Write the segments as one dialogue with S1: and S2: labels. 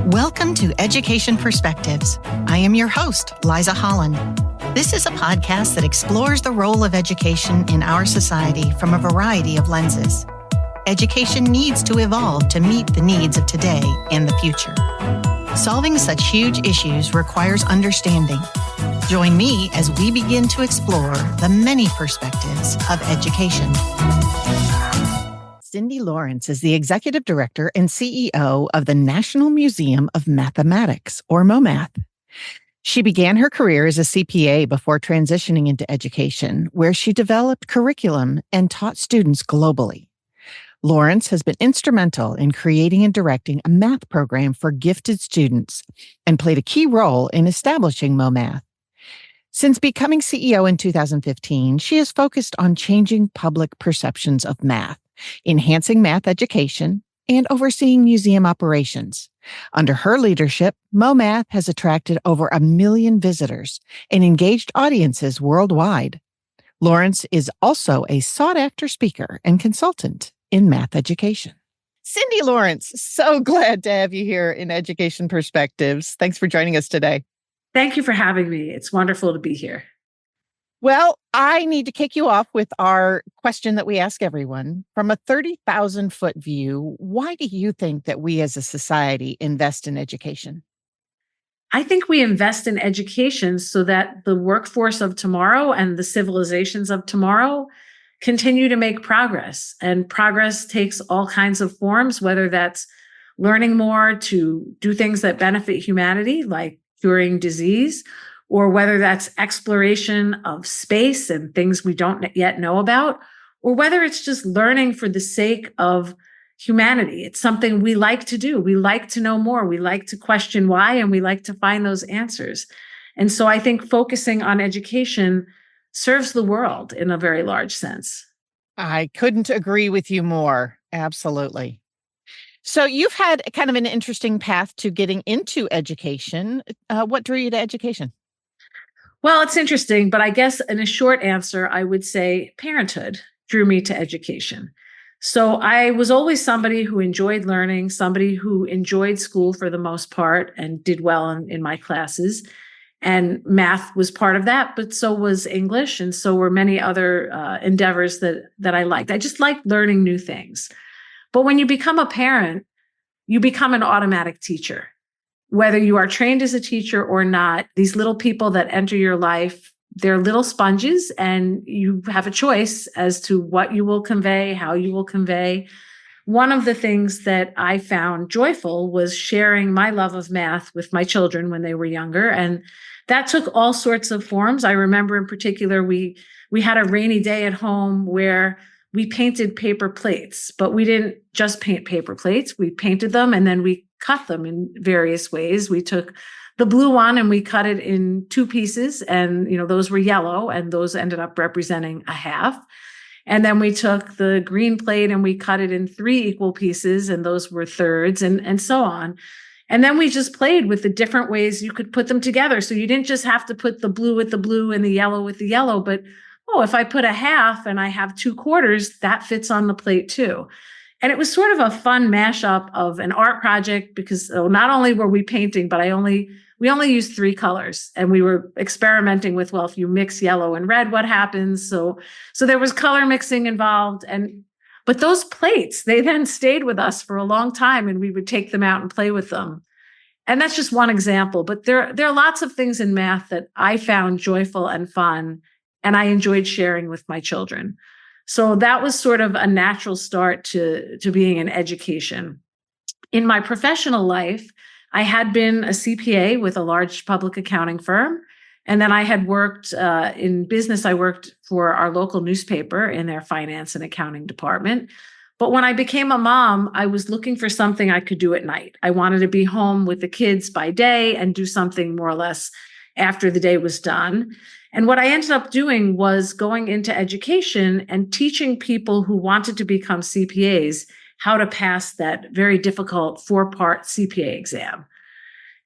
S1: Welcome to Education Perspectives. I am your host, Liza Holland. This is a podcast that explores the role of education in our society from a variety of lenses. Education needs to evolve to meet the needs of today and the future. Solving such huge issues requires understanding. Join me as we begin to explore the many perspectives of education. Cindy Lawrence is the Executive Director and CEO of the National Museum of Mathematics, or MoMath. She began her career as a CPA before transitioning into education, where she developed curriculum and taught students globally. Lawrence has been instrumental in creating and directing a math program for gifted students and played a key role in establishing MoMath. Since becoming CEO in 2015, she has focused on changing public perceptions of math, enhancing math education, and overseeing museum operations. Under her leadership, MoMath has attracted over 1 million visitors and engaged audiences worldwide. Lawrence is also a sought-after speaker and consultant in math education. Cindy Lawrence, so glad to have you here in Education Perspectives. Thanks for joining us today.
S2: Thank you for having me. It's wonderful to be here.
S1: Well, I need to kick you off with our question that we ask everyone. From a 30,000-foot view, why do you think that we as a society invest in education?
S2: I think we invest in education so that the workforce of tomorrow and the civilizations of tomorrow continue to make progress. And progress takes all kinds of forms, whether that's learning more to do things that benefit humanity, like curing disease, or whether that's exploration of space and things we don't yet know about, or whether it's just learning for the sake of humanity. It's something we like to do. We like to know more. We like to question why, and we like to find those answers. And so I think focusing on education serves the world in a very large sense.
S1: I couldn't agree with you more. Absolutely. So you've had kind of an interesting path to getting into education. What drew you to education?
S2: Well, it's interesting, but I guess in a short answer, I would say parenthood drew me to education. So I was always somebody who enjoyed learning, somebody who enjoyed school for the most part and did well in my classes. And math was part of that, but so was English. And so were many other endeavors that I liked. I just liked learning new things. But when you become a parent, you become an automatic teacher. Whether you are trained as a teacher or not, these little people that enter your life, they're little sponges, and you have a choice as to what you will convey, how you will convey. One of the things that I found joyful was sharing my love of math with my children when they were younger. And that took all sorts of forms. I remember in particular, we had a rainy day at home where we painted paper plates, but we didn't just paint paper plates. We painted them and then we cut them in various ways. We took the blue one and we cut it in 2 pieces, and those were yellow, and those ended up representing a half. And then we took the green plate and we cut it in 3 equal pieces, and those were thirds, and so on. And then we just played with the different ways you could put them together. So you didn't just have to put the blue with the blue and the yellow with the yellow, but if I put a half and I have 2 quarters, that fits on the plate too. And it was sort of a fun mashup of an art project because not only were we painting, but we only used 3 colors, and we were experimenting with, if you mix yellow and red, what happens? So there was color mixing involved. But those plates, they then stayed with us for a long time, and we would take them out and play with them. And that's just one example, but there are lots of things in math that I found joyful and fun, and I enjoyed sharing with my children. So that was sort of a natural start to being in education. In my professional life, I had been a CPA with a large public accounting firm. And then I had worked in business. I worked for our local newspaper in their finance and accounting department. But when I became a mom, I was looking for something I could do at night. I wanted to be home with the kids by day and do something more or less after the day was done. And what I ended up doing was going into education and teaching people who wanted to become CPAs how to pass that very difficult 4-part CPA exam.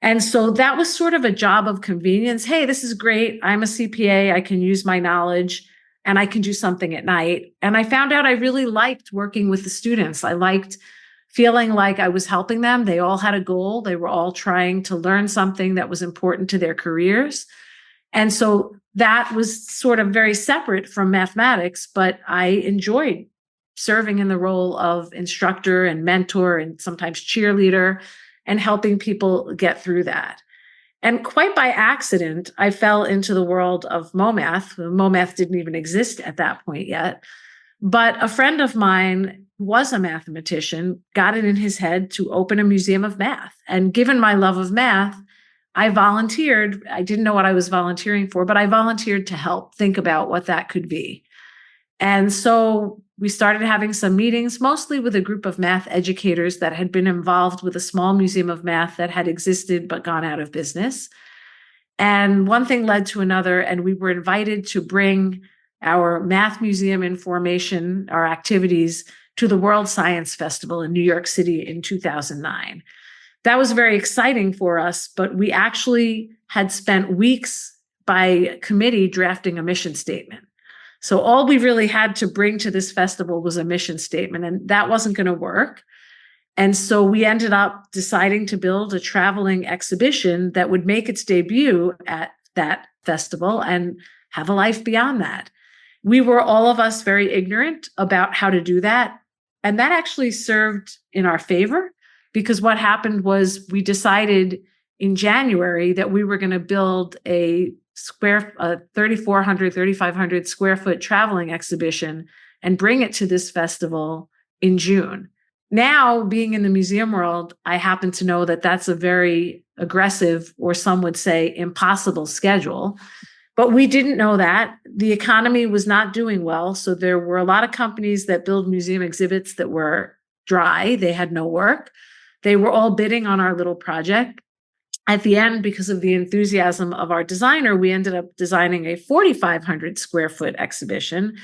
S2: And so that was sort of a job of convenience. Hey, this is great. I'm a CPA. I can use my knowledge and I can do something at night. And I found out I really liked working with the students. I liked feeling like I was helping them. They all had a goal. They were all trying to learn something that was important to their careers. And so that was sort of very separate from mathematics, but I enjoyed serving in the role of instructor and mentor and sometimes cheerleader and helping people get through that. And quite by accident, I fell into the world of MoMath. MoMath didn't even exist at that point yet. But a friend of mine who was a mathematician got it in his head to open a museum of math. And given my love of math, I volunteered. I didn't know what I was volunteering for, but I volunteered to help think about what that could be. And so we started having some meetings, mostly with a group of math educators that had been involved with a small museum of math that had existed but gone out of business. And one thing led to another, and we were invited to bring our math museum information, our activities, to the World Science Festival in New York City in 2009. That was very exciting for us, but we actually had spent weeks by committee drafting a mission statement. So all we really had to bring to this festival was a mission statement, and that wasn't going to work. And so we ended up deciding to build a traveling exhibition that would make its debut at that festival and have a life beyond that. We were all of us very ignorant about how to do that. And that actually served in our favor, because what happened was we decided in January that we were going to build a 3,400, 3,500 square foot traveling exhibition and bring it to this festival in June. Now, being in the museum world, I happen to know that that's a very aggressive, or some would say impossible schedule. But we didn't know that. The economy was not doing well. So there were a lot of companies that build museum exhibits that were dry. They had no work. They were all bidding on our little project. At the end, because of the enthusiasm of our designer, we ended up designing a 4,500 square foot exhibition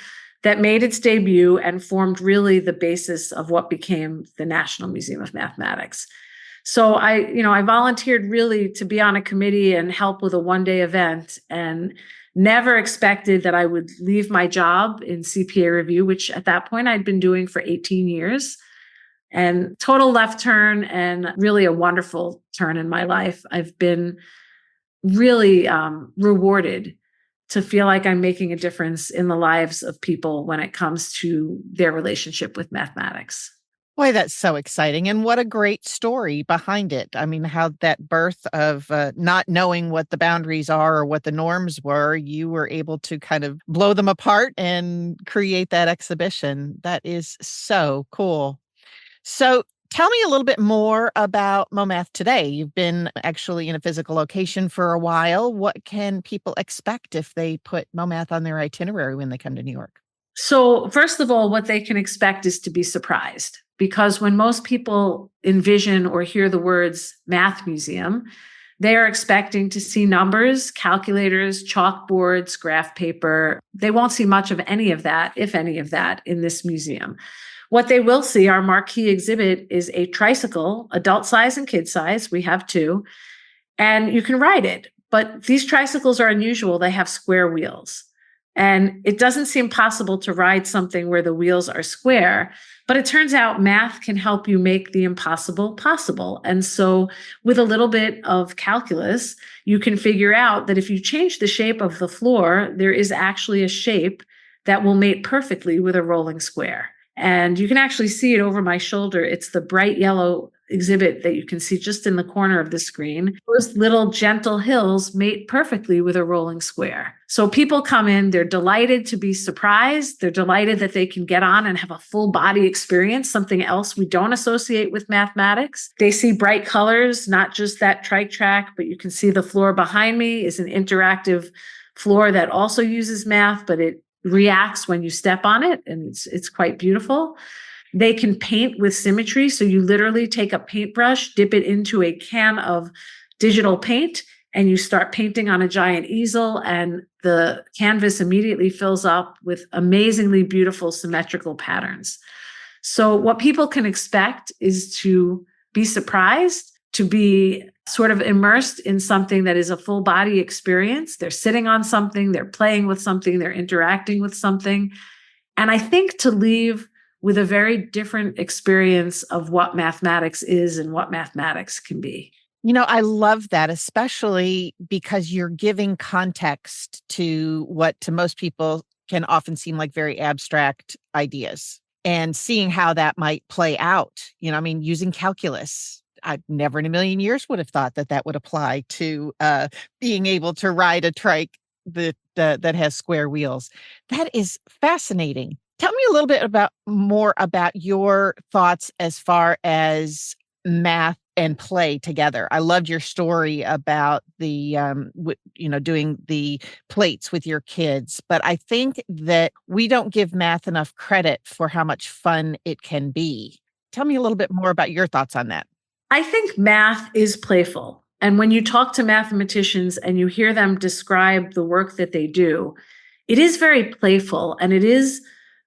S2: that made its debut and formed really the basis of what became the National Museum of Mathematics. So I volunteered really to be on a committee and help with a one-day event, and never expected that I would leave my job in CPA review, which at that point I'd been doing for 18 years. And total left turn, and really a wonderful turn in my life. I've been really rewarded to feel like I'm making a difference in the lives of people when it comes to their relationship with mathematics.
S1: Boy, that's so exciting. And what a great story behind it. I mean, how that birth of not knowing what the boundaries are or what the norms were, you were able to kind of blow them apart and create that exhibition. That is so cool. So tell me a little bit more about MoMath today. You've been actually in a physical location for a while. What can people expect if they put MoMath on their itinerary when they come to New York?
S2: So first of all, what they can expect is to be surprised, because when most people envision or hear the words math museum, they are expecting to see numbers, calculators, chalkboards, graph paper. They won't see much of any of that, if any of that, in this museum. What they will see, our marquee exhibit, is a tricycle, adult size and kid size. We have two, and you can ride it. But these tricycles are unusual. They have square wheels. And it doesn't seem possible to ride something where the wheels are square, but it turns out math can help you make the impossible possible. And so with a little bit of calculus, you can figure out that if you change the shape of the floor, there is actually a shape that will mate perfectly with a rolling square. And you can actually see it over my shoulder. It's the bright yellow exhibit that you can see just in the corner of the screen. Those little gentle hills mate perfectly with a rolling square. So people come in, they're delighted to be surprised. They're delighted that they can get on and have a full body experience, something else we don't associate with mathematics. They see bright colors, not just that trike track, but you can see the floor behind me is an interactive floor that also uses math, but it reacts when you step on it, and it's quite beautiful. They can paint with symmetry. So you literally take a paintbrush, dip it into a can of digital paint, and you start painting on a giant easel, and the canvas immediately fills up with amazingly beautiful symmetrical patterns. So what people can expect is to be surprised, to be sort of immersed in something that is a full body experience. They're sitting on something, they're playing with something, they're interacting with something. And I think to leave with a very different experience of what mathematics is and what mathematics can be.
S1: I love that, especially because you're giving context to what to most people can often seem like very abstract ideas and seeing how that might play out. Using calculus. I never in a million years would have thought that would apply to being able to ride a trike that has square wheels. That is fascinating. Tell me a little bit more about your thoughts as far as math and play together. I loved your story about the doing the plates with your kids, but I think that we don't give math enough credit for how much fun it can be. Tell me a little bit more about your thoughts on that.
S2: I think math is playful. And when you talk to mathematicians and you hear them describe the work that they do, it is very playful and it is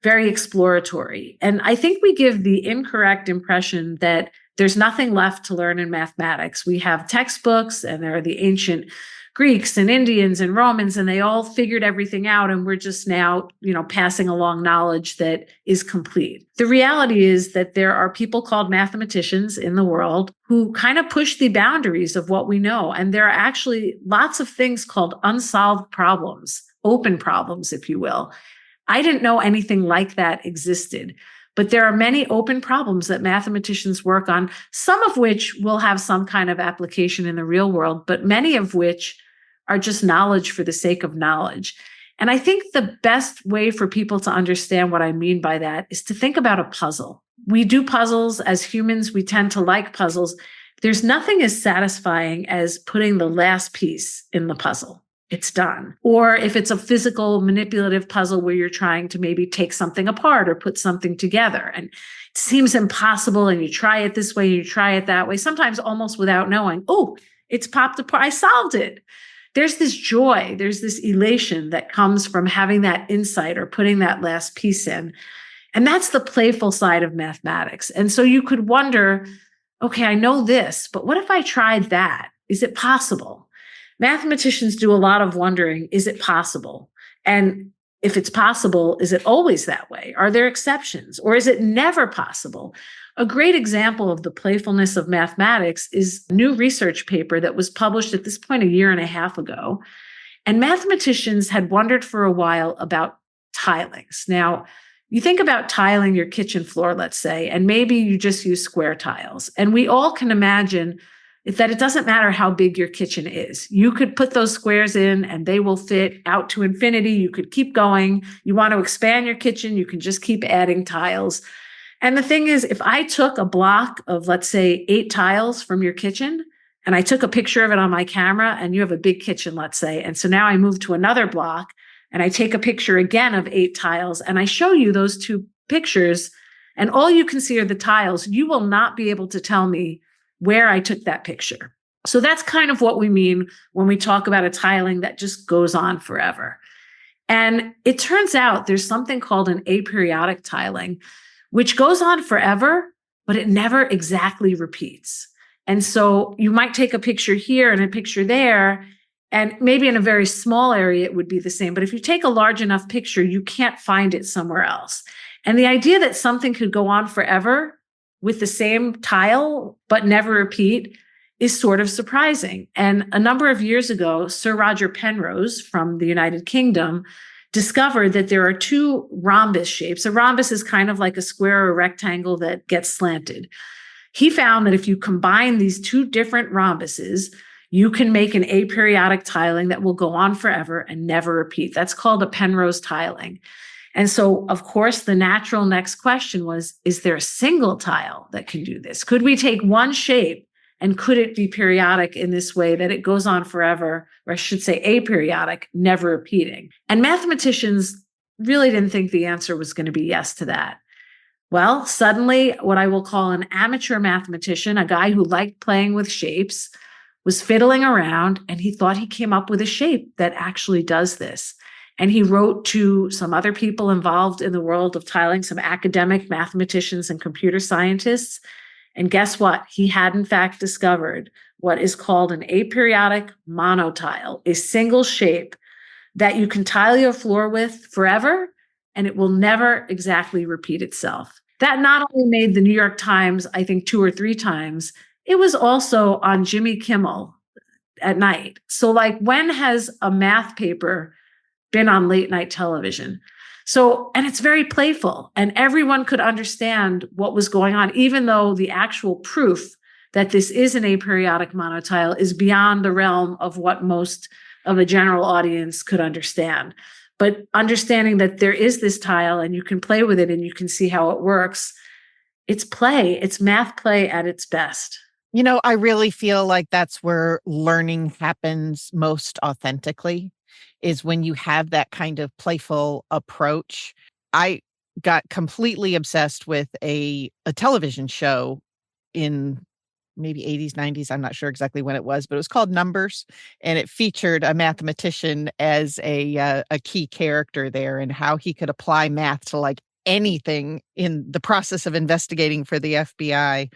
S2: very exploratory. And I think we give the incorrect impression that there's nothing left to learn in mathematics. We have textbooks, and there are the ancient Greeks and Indians and Romans, and they all figured everything out. And we're just now, passing along knowledge that is complete. The reality is that there are people called mathematicians in the world who kind of push the boundaries of what we know. And there are actually lots of things called unsolved problems, open problems, if you will. I didn't know anything like that existed. But there are many open problems that mathematicians work on, some of which will have some kind of application in the real world, but many of which are just knowledge for the sake of knowledge. And I think the best way for people to understand what I mean by that is to think about a puzzle. We do puzzles as humans. We tend to like puzzles. There's nothing as satisfying as putting the last piece in the puzzle. It's done. Or if it's a physical manipulative puzzle where you're trying to maybe take something apart or put something together and it seems impossible and you try it this way, you try it that way, sometimes almost without knowing, oh, it's popped apart. I solved it. There's this joy, there's this elation that comes from having that insight or putting that last piece in. And that's the playful side of mathematics. And so you could wonder, okay, I know this, but what if I tried that? Is it possible? Mathematicians do a lot of wondering, is it possible? And if it's possible, is it always that way? Are there exceptions? Or is it never possible? A great example of the playfulness of mathematics is a new research paper that was published at this point 1.5 years ago. And mathematicians had wondered for a while about tilings. Now, you think about tiling your kitchen floor, let's say, and maybe you just use square tiles. And we all can imagine that it doesn't matter how big your kitchen is. You could put those squares in and they will fit out to infinity. You could keep going. You want to expand your kitchen, you can just keep adding tiles. And the thing is, if I took a block of, let's say, 8 tiles from your kitchen, and I took a picture of it on my camera, and you have a big kitchen, let's say, and so now I move to another block and I take a picture again of 8 tiles and I show you those 2 pictures and all you can see are the tiles, you will not be able to tell me where I took that picture. So that's kind of what we mean when we talk about a tiling that just goes on forever. And it turns out there's something called an aperiodic tiling, which goes on forever, but it never exactly repeats. And so you might take a picture here and a picture there, and maybe in a very small area, it would be the same. But if you take a large enough picture, you can't find it somewhere else. And the idea that something could go on forever with the same tile, but never repeat, is sort of surprising. And a number of years ago, Sir Roger Penrose from the United Kingdom discovered that there are 2 rhombus shapes. A rhombus is kind of like a square or rectangle that gets slanted. He found that if you combine these 2 different rhombuses, you can make an aperiodic tiling that will go on forever and never repeat. That's called a Penrose tiling. And so, of course, the natural next question was, is there a single tile that can do this? Could we take one shape and could it be periodic in this way that it goes on forever, or I should say aperiodic, never repeating? And mathematicians really didn't think the answer was going to be yes to that. Well, suddenly what I will call an amateur mathematician, a guy who liked playing with shapes, was fiddling around and he thought he came up with a shape that actually does this. And he wrote to some other people involved in the world of tiling, some academic mathematicians and computer scientists. And guess what? He had, in fact, discovered what is called an aperiodic monotile, a single shape that you can tile your floor with forever, and it will never exactly repeat itself. That not only made the New York Times, I think 2 or 3 times, it was also on Jimmy Kimmel at night. So, like, when has a math paper been on late night television? So, and it's very playful, and everyone could understand what was going on, even though the actual proof that this is an aperiodic monotile is beyond the realm of what most of a general audience could understand. But understanding that there is this tile and you can play with it and you can see how it works, it's play, it's math play at its best.
S1: I really feel like that's where learning happens most authentically, is when you have that kind of playful approach. I got completely obsessed with a television show in maybe 80s, 90s. I'm not sure exactly when it was, but it was called Numbers, and it featured a mathematician as a key character there, and how he could apply math to like anything in the process of investigating for the FBI.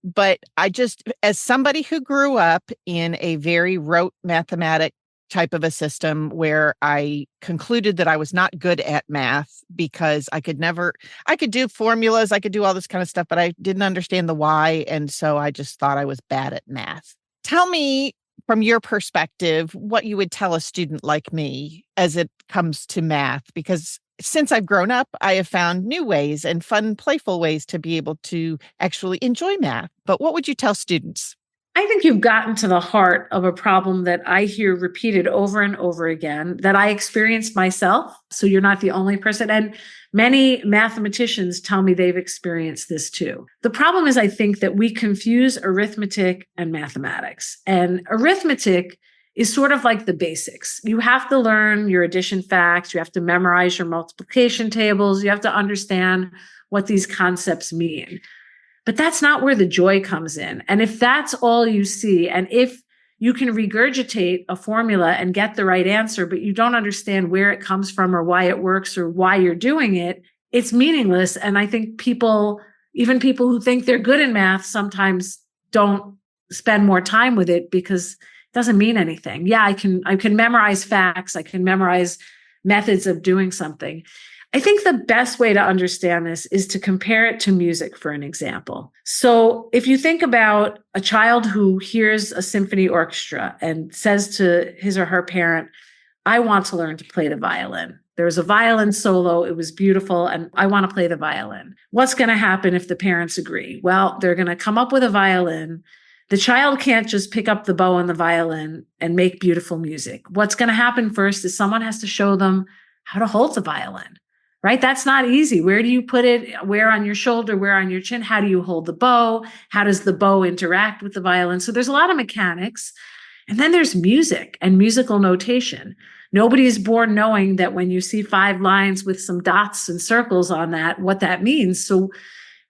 S1: But I just, as somebody who grew up in a very rote mathematic type of a system where I concluded that I was not good at math because I could do formulas, I could do all this kind of stuff, but I didn't understand the why. And so I just thought I was bad at math. Tell me, from your perspective, what you would tell a student like me as it comes to math, because since I've grown up, I have found new ways and fun, playful ways to be able to actually enjoy math. But what would you tell students?
S2: I think you've gotten to the heart of a problem that I hear repeated over and over again, that I experienced myself. So you're not the only person. And many mathematicians tell me they've experienced this too. The problem is, I think that we confuse arithmetic and mathematics. And arithmetic is sort of like the basics. You have to learn your addition facts. You have to memorize your multiplication tables. You have to understand what these concepts mean. But that's not where the joy comes in. And if that's all you see, and if you can regurgitate a formula and get the right answer, but you don't understand where it comes from or why it works or why you're doing it, it's meaningless. And I think people, even people who think they're good in math, sometimes don't spend more time with it because it doesn't mean anything. Yeah, I can memorize facts. I can memorize methods of doing something. I think the best way to understand this is to compare it to music, for an example. So if you think about a child who hears a symphony orchestra and says to his or her parent, I want to learn to play the violin. There was a violin solo. It was beautiful. And I want to play the violin. What's going to happen if the parents agree? Well, they're going to come up with a violin. The child can't just pick up the bow on the violin and make beautiful music. What's going to happen first is someone has to show them how to hold the violin. Right? That's not easy. Where do you put it? Where on your shoulder? Where on your chin? How do you hold the bow? How does the bow interact with the violin? So there's a lot of mechanics. And then there's music and musical notation. Nobody is born knowing that when you see 5 lines with some dots and circles on that, what that means. So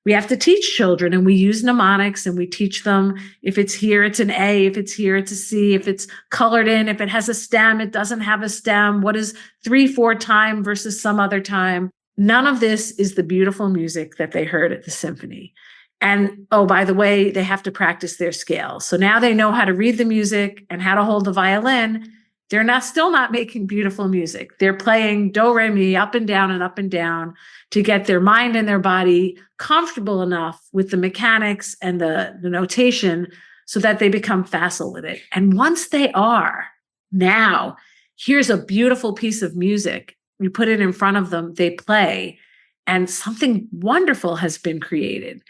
S2: we have to teach children, and we use mnemonics, and we teach them, if it's here, it's an A, if it's here, it's a C, if it's colored in, if it has a stem, it doesn't have a stem. What is 3/4 time versus some other time? None of this is the beautiful music that they heard at the symphony. And oh, by the way, they have to practice their scales. So now they know how to read the music and how to hold the violin. They're still not making beautiful music. They're playing do, re, mi, up and down to get their mind and their body comfortable enough with the mechanics and the notation so that they become facile with it. And once they are, now here's a beautiful piece of music. You put it in front of them, they play, and something wonderful has been created.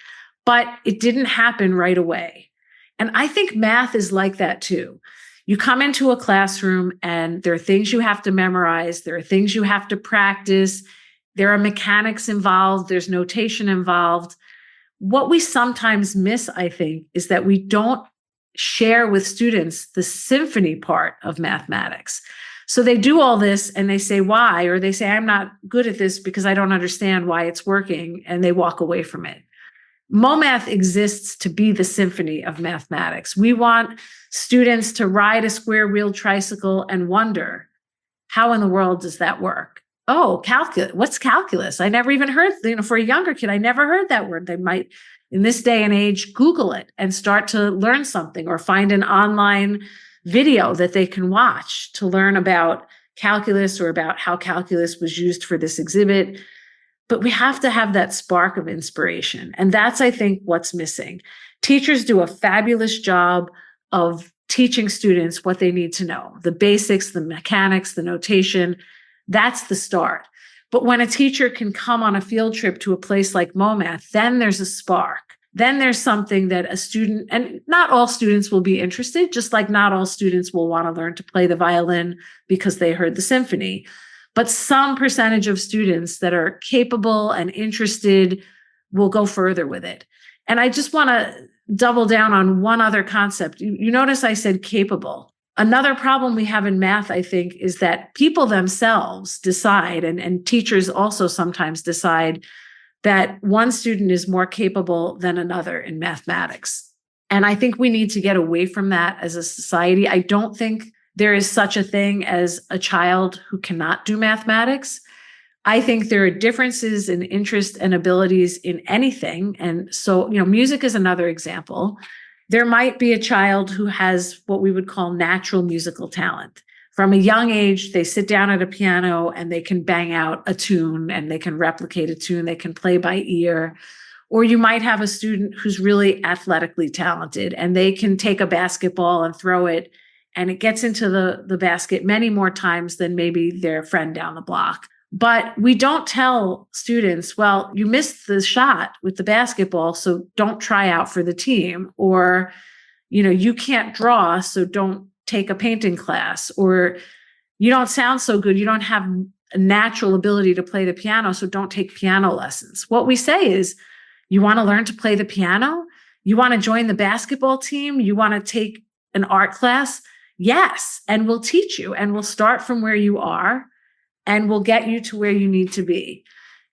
S2: But it didn't happen right away. And I think math is like that too. You come into a classroom and there are things you have to memorize. There are things you have to practice. There are mechanics involved. There's notation involved. What we sometimes miss, I think, is that we don't share with students the symphony part of mathematics. So they do all this and they say, why? Or they say, I'm not good at this because I don't understand why it's working. And they walk away from it. MoMath exists to be the symphony of mathematics. We want students to ride a square-wheeled tricycle and wonder, how in the world does that work? Oh, calculus. What's calculus? I never even heard, for a younger kid, I never heard that word. They might, in this day and age, Google it and start to learn something, or find an online video that they can watch to learn about calculus or about how calculus was used for this exhibit. but we have to have that spark of inspiration. And that's, I think, what's missing. Teachers do a fabulous job of teaching students what they need to know, the basics, the mechanics, the notation. That's the start. But when a teacher can come on a field trip to a place like MoMath, then there's a spark. Then there's something that a student, and not all students will be interested, just like not all students will want to learn to play the violin because they heard the symphony. But some percentage of students that are capable and interested will go further with it. And I just want to double down on one other concept. You notice I said capable. Another problem we have in math, I think, is that people themselves decide, and teachers also sometimes decide, that one student is more capable than another in mathematics. And I think we need to get away from that as a society. I don't think there is such a thing as a child who cannot do mathematics. I think there are differences in interest and abilities in anything. And so, music is another example. There might be a child who has what we would call natural musical talent. From a young age, they sit down at a piano and they can bang out a tune and they can replicate a tune, they can play by ear. Or you might have a student who's really athletically talented and they can take a basketball and throw it, and it gets into the basket many more times than maybe their friend down the block. But we don't tell students, well, you missed the shot with the basketball, so don't try out for the team. Or, you can't draw, so don't take a painting class. Or you don't sound so good, you don't have a natural ability to play the piano, so don't take piano lessons. What we say is, you want to learn to play the piano? You want to join the basketball team? You want to take an art class? Yes, and we'll teach you, and we'll start from where you are, and we'll get you to where you need to be.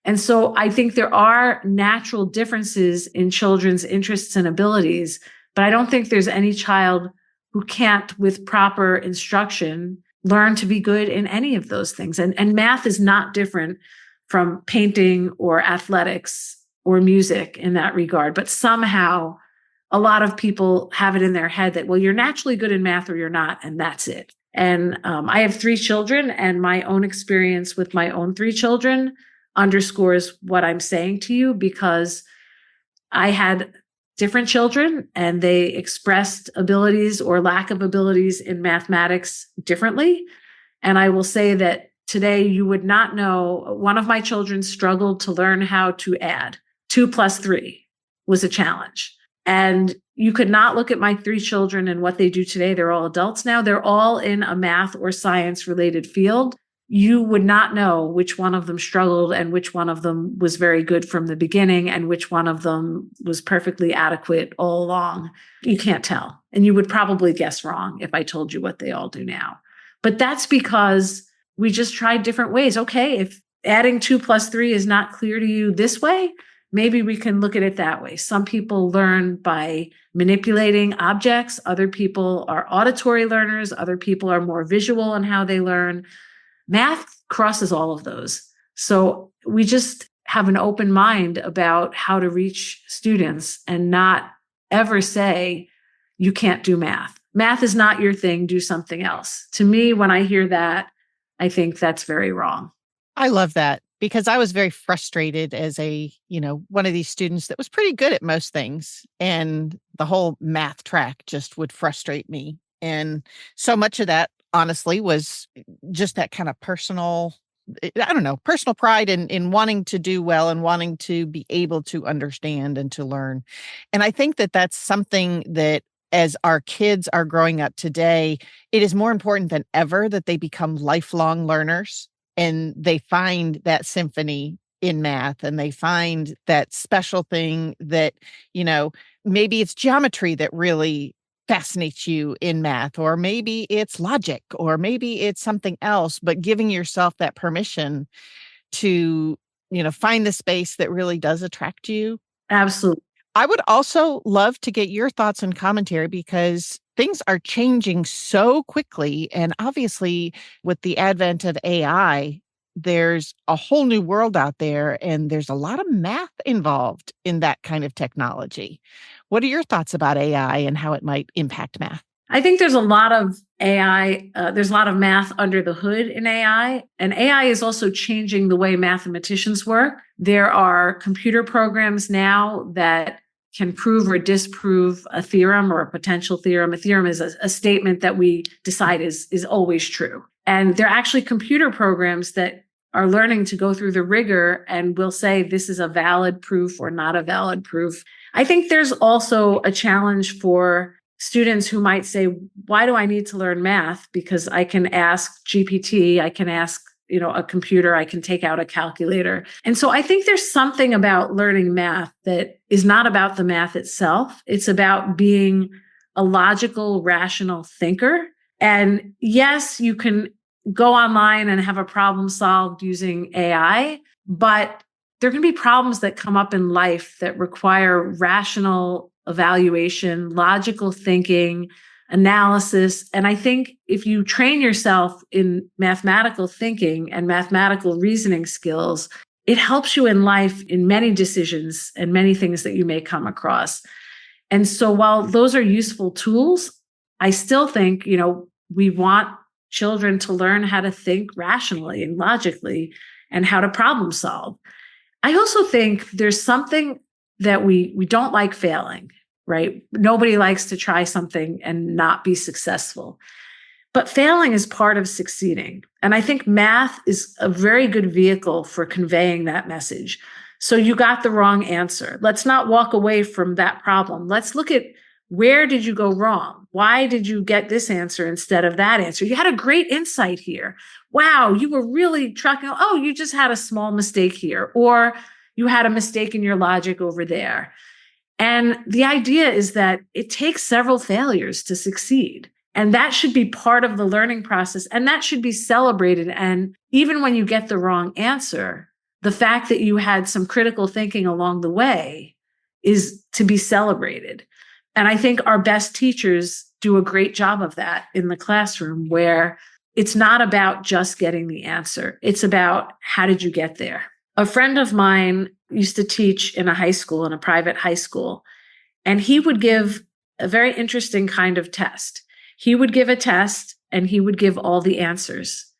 S2: And so I think there are natural differences in children's interests and abilities, but I don't think there's any child who can't, with proper instruction, learn to be good in any of those things. And math is not different from painting or athletics or music in that regard. But somehow a lot of people have it in their head that, well, you're naturally good in math or you're not, and that's it. And I have 3 children, and my own experience with my own 3 children underscores what I'm saying to you, because I had different children and they expressed abilities or lack of abilities in mathematics differently. And I will say that today you would not know, one of my children struggled to learn how to add. 2 plus 3 was a challenge. And you could not look at my 3 children and what they do today. They're all adults now. They're all in a math or science related field. You would not know which one of them struggled and which one of them was very good from the beginning and which one of them was perfectly adequate all along. You can't tell. And you would probably guess wrong if I told you what they all do now. But that's because we just tried different ways. Okay, if adding 2 plus 3 is not clear to you this way, maybe we can look at it that way. Some people learn by manipulating objects. Other people are auditory learners. Other people are more visual in how they learn. Math crosses all of those. So we just have an open mind about how to reach students and not ever say, you can't do math. Math is not your thing, do something else. To me, when I hear that, I think that's very wrong.
S1: I love that, because I was very frustrated as one of these students that was pretty good at most things. And the whole math track just would frustrate me. And so much of that, honestly, was just that kind of personal pride in wanting to do well and wanting to be able to understand and to learn. And I think that that's something that, as our kids are growing up today, it is more important than ever that they become lifelong learners and they find that symphony in math, and they find that special thing that, maybe it's geometry that really fascinates you in math, or maybe it's logic, or maybe it's something else, but giving yourself that permission to, find the space that really does attract you.
S2: Absolutely.
S1: I would also love to get your thoughts and commentary, because things are changing so quickly. And obviously, with the advent of AI, there's a whole new world out there, and there's a lot of math involved in that kind of technology. What are your thoughts about AI and how it might impact math?
S2: I think there's a lot of AI, there's a lot of math under the hood in AI, and AI is also changing the way mathematicians work. There are computer programs now that can prove or disprove a theorem or a potential theorem. A theorem is a statement that we decide is always true. And there are actually computer programs that are learning to go through the rigor and will say this is a valid proof or not a valid proof. I think there's also a challenge for students who might say, why do I need to learn math? Because I can ask GPT, I can ask, a computer, I can take out a calculator. And so I think there's something about learning math that is not about the math itself. It's about being a logical, rational thinker. And yes, you can go online and have a problem solved using AI, but there can be problems that come up in life that require rational evaluation, logical thinking, analysis. And I think if you train yourself in mathematical thinking and mathematical reasoning skills, it helps you in life in many decisions and many things that you may come across. And so while those are useful tools, I still think, we want children to learn how to think rationally and logically and how to problem solve. I also think there's something that we don't like failing, right? Nobody likes to try something and not be successful. But failing is part of succeeding. And I think math is a very good vehicle for conveying that message. So you got the wrong answer. Let's not walk away from that problem. Let's look at where did you go wrong? Why did you get this answer instead of that answer? You had a great insight here. Wow, you were really trucking. Oh, you just had a small mistake here, or you had a mistake in your logic over there. And the idea is that it takes several failures to succeed. And that should be part of the learning process. And that should be celebrated. And even when you get the wrong answer, the fact that you had some critical thinking along the way is to be celebrated. And I think our best teachers do a great job of that in the classroom, where it's not about just getting the answer. It's about how did you get there? A friend of mine used to teach in a private high school, and he would give a very interesting kind of test. He would give a test and he would give all the answers.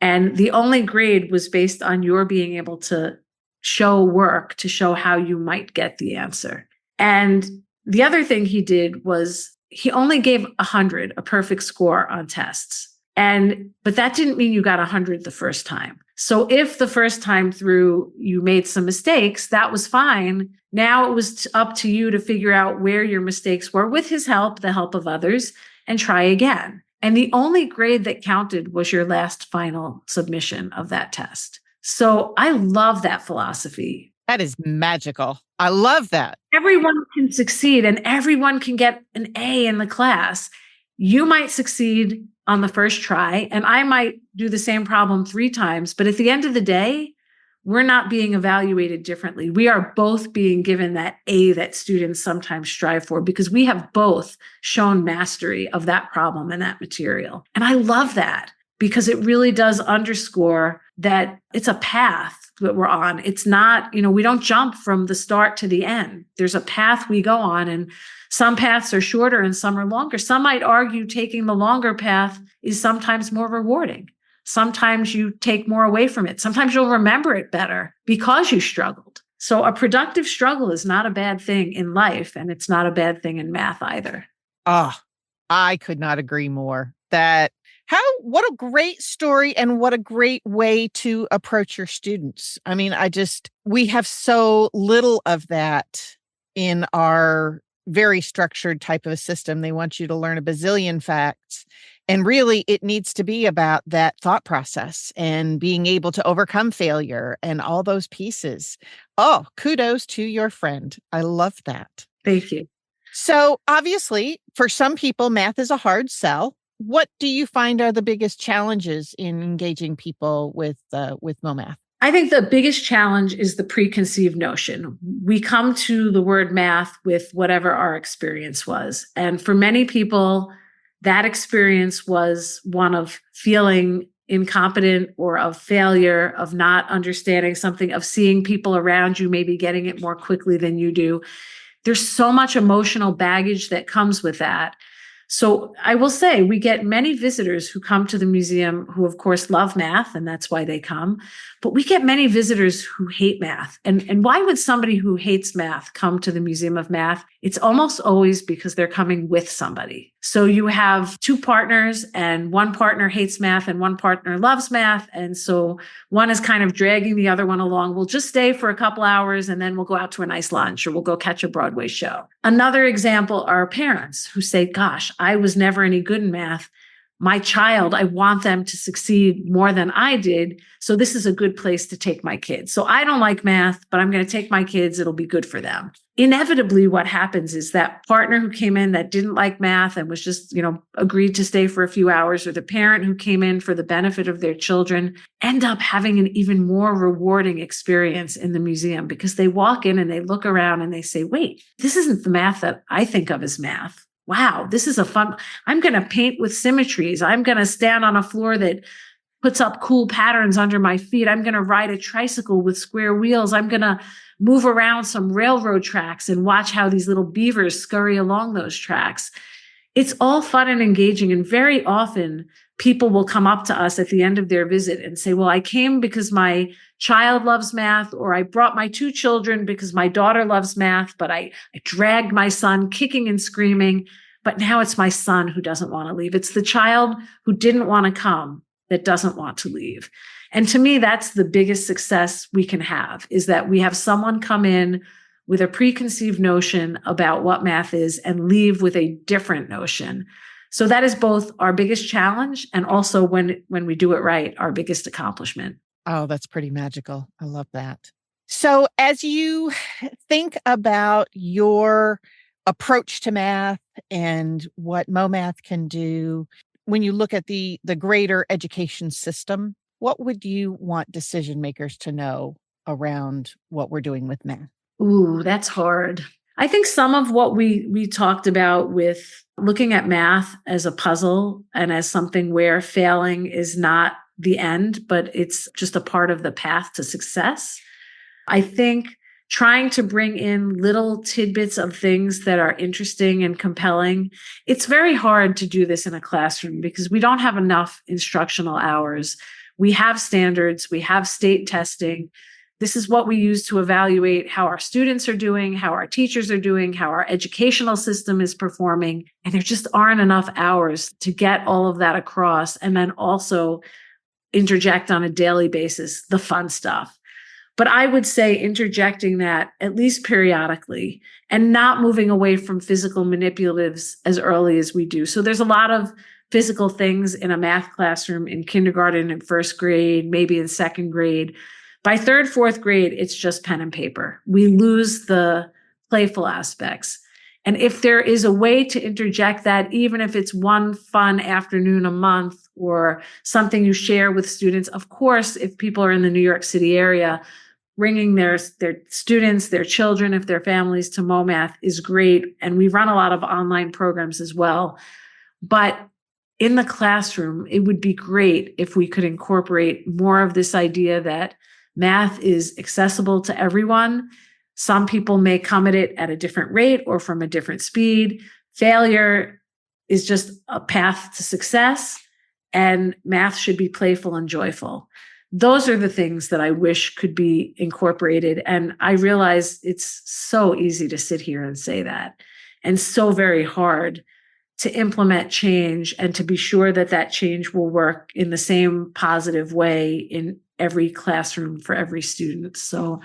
S2: And the only grade was based on your being able to show work to show how you might get the answer. And the other thing he did was he only gave 100, a perfect score on tests. But that didn't mean you got 100 the first time. So if the first time through you made some mistakes, that was fine. Now it was up to you to figure out where your mistakes were with his help, the help of others, and try again. And the only grade that counted was your last final submission of that test. So I love that philosophy.
S1: That is magical. I love that.
S2: Everyone can succeed and everyone can get an A in the class. You might succeed on the first try, and I might do the same problem 3 times. But at the end of the day, we're not being evaluated differently. We are both being given that A that students sometimes strive for, because we have both shown mastery of that problem and that material. And I love that, because it really does underscore that it's a path that we're on. It's not, we don't jump from the start to the end. There's a path we go on, and some paths are shorter and some are longer. Some might argue taking the longer path is sometimes more rewarding. Sometimes you take more away from it. Sometimes you'll remember it better because you struggled. So a productive struggle is not a bad thing in life, and it's not a bad thing in math either.
S1: Oh, I could not agree more. What a great story, and what a great way to approach your students. I mean, we have so little of that in our very structured type of a system. They want you to learn a bazillion facts. And really, it needs to be about that thought process and being able to overcome failure and all those pieces. Oh, kudos to your friend. I love that.
S2: Thank you.
S1: So obviously, for some people, math is a hard sell. What do you find are the biggest challenges in engaging people with MoMath?
S2: I think the biggest challenge is the preconceived notion. We come to the word math with whatever our experience was. And for many people, that experience was one of feeling incompetent or of failure, of not understanding something, of seeing people around you maybe getting it more quickly than you do. There's so much emotional baggage that comes with that. So I will say we get many visitors who come to the museum who, of course, love math, and that's why they come. But we get many visitors who hate math. And why would somebody who hates math come to the Museum of Math? It's almost always because they're coming with somebody. So you have two partners, and one partner hates math and one partner loves math. And so one is kind of dragging the other one along. We'll just stay for a couple hours and then we'll go out to a nice lunch or we'll go catch a Broadway show. Another example are parents who say, gosh, I was never any good in math. My child, I want them to succeed more than I did. So this is a good place to take my kids. So I don't like math, but I'm going to take my kids. It'll be good for them. Inevitably, what happens is that partner who came in that didn't like math and was just, agreed to stay for a few hours, or the parent who came in for the benefit of their children, end up having an even more rewarding experience in the museum because they walk in and they look around and they say, wait, this isn't the math that I think of as math. Wow, this is I'm going to paint with symmetries. I'm going to stand on a floor that puts up cool patterns under my feet. I'm going to ride a tricycle with square wheels. I'm going to move around some railroad tracks and watch how these little beavers scurry along those tracks. It's all fun and engaging. And very often people will come up to us at the end of their visit and say, well, I came because my child loves math, or I brought my two children because my daughter loves math, but I dragged my son kicking and screaming. But now it's my son who doesn't want to leave. It's the child who didn't want to come that doesn't want to leave. And to me, that's the biggest success we can have, is that we have someone come in with a preconceived notion about what math is and leave with a different notion. So that is both our biggest challenge and also, when we do it right, our biggest accomplishment.
S1: Oh, that's pretty magical. I love that. So as you think about your approach to math and what MoMath can do, when you look at the greater education system, what would you want decision makers to know around what we're doing with math?
S2: Ooh, that's hard. I think some of what we talked about with looking at math as a puzzle and as something where failing is not the end, but it's just a part of the path to success. I think trying to bring in little tidbits of things that are interesting and compelling. It's very hard to do this in a classroom because we don't have enough instructional hours. We have standards, we have state testing. This is what we use to evaluate how our students are doing, how our teachers are doing, how our educational system is performing. And there just aren't enough hours to get all of that across. And then also interject on a daily basis the fun stuff. But I would say interjecting that at least periodically and not moving away from physical manipulatives as early as we do. So there's a lot of physical things in a math classroom in kindergarten and first grade, maybe in second grade. By third, fourth grade, it's just pen and paper. We lose the playful aspects. And if there is a way to interject that, even if it's one fun afternoon a month or something you share with students, of course, if people are in the New York City area, bringing their students, their children, if their families to MoMath is great. And we run a lot of online programs as well. But in the classroom, it would be great if we could incorporate more of this idea that math is accessible to everyone. Some people may come at it at a different rate or from a different speed. Failure is just a path to success, and math should be playful and joyful. Those are the things that I wish could be incorporated. And I realize it's so easy to sit here and say that, and so very hard to implement change and to be sure that that change will work in the same positive way in every classroom for every student. So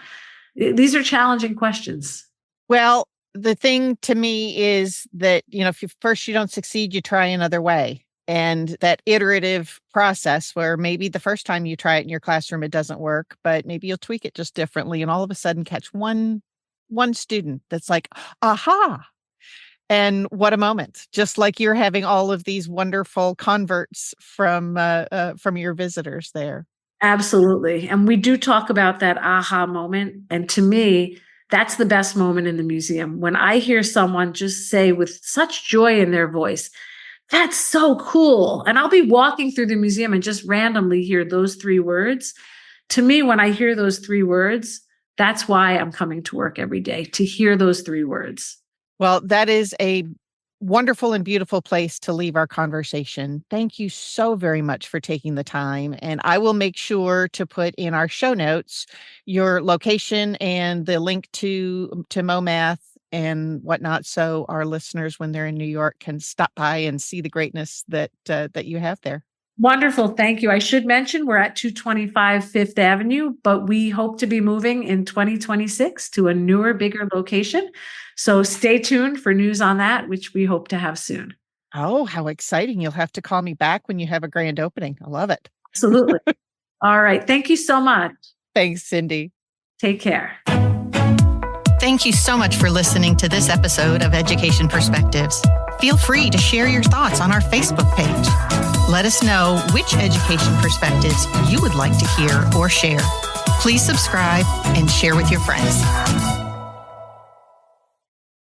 S2: these are challenging questions.
S1: Well, the thing to me is that, if you don't succeed, you try another way. And that iterative process where maybe the first time you try it in your classroom, it doesn't work, but maybe you'll tweak it just differently and all of a sudden catch one student that's like, aha. And what a moment, just like you're having all of these wonderful converts from your visitors there.
S2: Absolutely. And we do talk about that aha moment. And to me, that's the best moment in the museum. When I hear someone just say with such joy in their voice, that's so cool. And I'll be walking through the museum and just randomly hear those three words. To me, when I hear those three words, that's why I'm coming to work every day, to hear those three words.
S1: Well, that is a wonderful and beautiful place to leave our conversation. Thank you so very much for taking the time. And I will make sure to put in our show notes your location and the link to MoMath and whatnot, so our listeners, when they're in New York, can stop by and see the greatness that you have there.
S2: Wonderful. Thank you. I should mention we're at 225 Fifth Avenue, but we hope to be moving in 2026 to a newer, bigger location. So stay tuned for news on that, which we hope to have soon.
S1: Oh, how exciting. You'll have to call me back when you have a grand opening. I love it.
S2: Absolutely. All right. Thank you so much.
S1: Thanks, Cindy.
S2: Take care.
S1: Thank you so much for listening to this episode of Education Perspectives. Feel free to share your thoughts on our Facebook page. Let us know which education perspectives you would like to hear or share. Please subscribe and share with your friends.